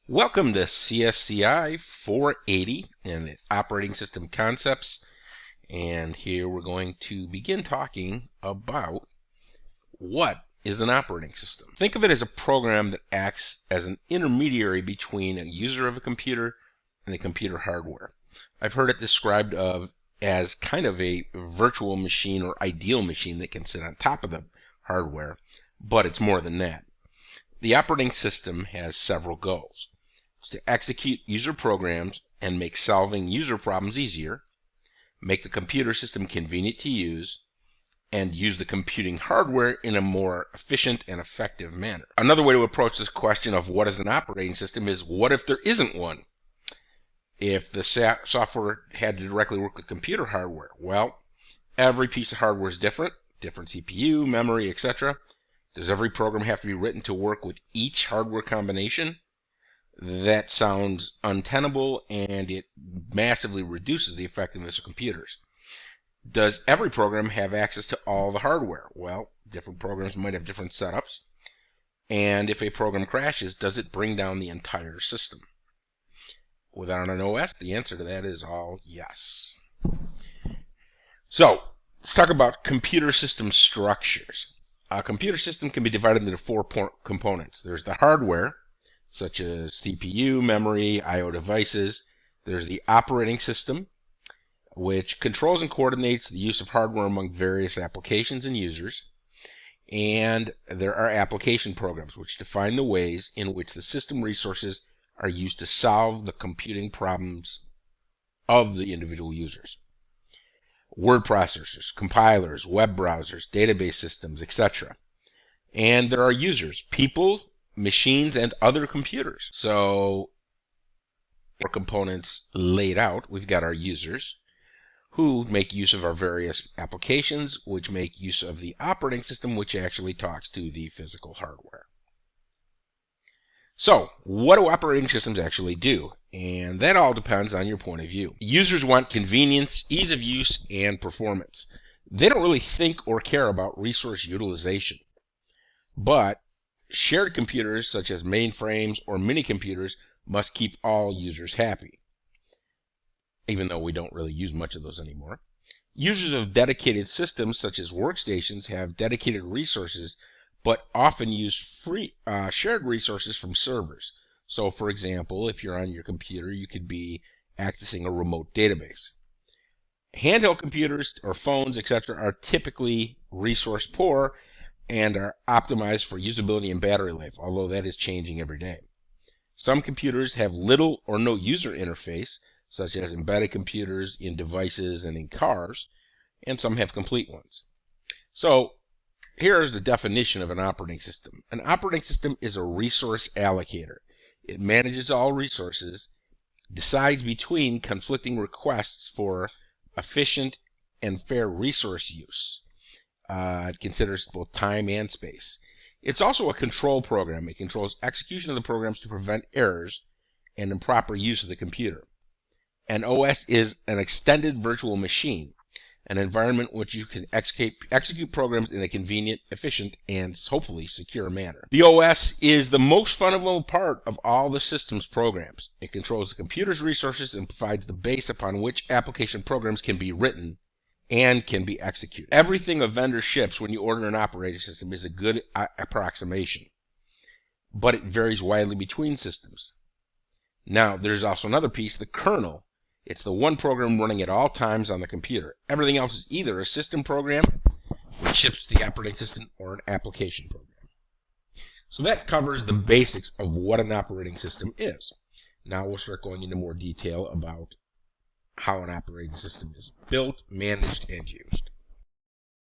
Welcome to CSCI 480 and Operating System Concepts. And here we're going to begin talking about what is an operating system. Think of it as a program that acts as an intermediary between a user of a computer and the computer hardware. I've heard it described as kind of a virtual machine or ideal machine that can sit on top of the hardware, but it's more than that. The operating system has several goals. It's to execute user programs and make solving user problems easier, make the computer system convenient to use, and use the computing hardware in a more efficient and effective manner. Another way to approach this question of what is an operating system is, what if there isn't one? If the software had to directly work with computer hardware, well, every piece of hardware is different CPU, memory, etc. Does every program have to be written to work with each hardware combination? That sounds untenable, and it massively reduces the effectiveness of computers. Does every program have access to all the hardware? Well, different programs might have different setups. And if a program crashes, does it bring down the entire system? Without an OS, the answer to that is all yes. So, let's talk about computer system structures. A computer system can be divided into four components. There's the hardware, such as CPU, memory, I/O devices. There's the operating system, which controls and coordinates the use of hardware among various applications and users. And there are application programs, which define the ways in which the system resources are used to solve the computing problems of the individual users. Word processors, compilers, web browsers, database systems, etc. And there are users, people, machines, and other computers. So, our components laid out, we've got our users who make use of our various applications, which make use of the operating system, which actually talks to the physical hardware. So, what do operating systems actually do? And that all depends on your point of view. Users want convenience, ease of use, and performance. They don't really think or care about resource utilization. But shared computers, such as mainframes or mini-computers, must keep all users happy, even though we don't really use much of those anymore. Users of dedicated systems, such as workstations, have dedicated resources, but often use free shared resources from servers. So, for example, if you're on your computer, you could be accessing a remote database. Handheld computers or phones, etc., are typically resource poor and are optimized for usability and battery life, although that is changing every day. Some computers have little or no user interface, such as embedded computers in devices and in cars, and some have complete ones. So, here is the definition of an operating system. An operating system is a resource allocator. It manages all resources, decides between conflicting requests for efficient and fair resource use. It considers both time and space. It's also a control program. It controls execution of the programs to prevent errors and improper use of the computer. An OS is an extended virtual machine, an environment in which you can execute programs in a convenient, efficient, and hopefully secure manner. The OS is the most fundamental part of all the system's programs. It controls the computer's resources and provides the base upon which application programs can be written and can be executed. Everything a vendor ships when you order an operating system is a good approximation, but it varies widely between systems. Now, there's also another piece, the kernel. It's the one program running at all times on the computer. Everything else is either a system program, which ships the operating system, or an application program. So that covers the basics of what an operating system is. Now we'll start going into more detail about how an operating system is built, managed, and used.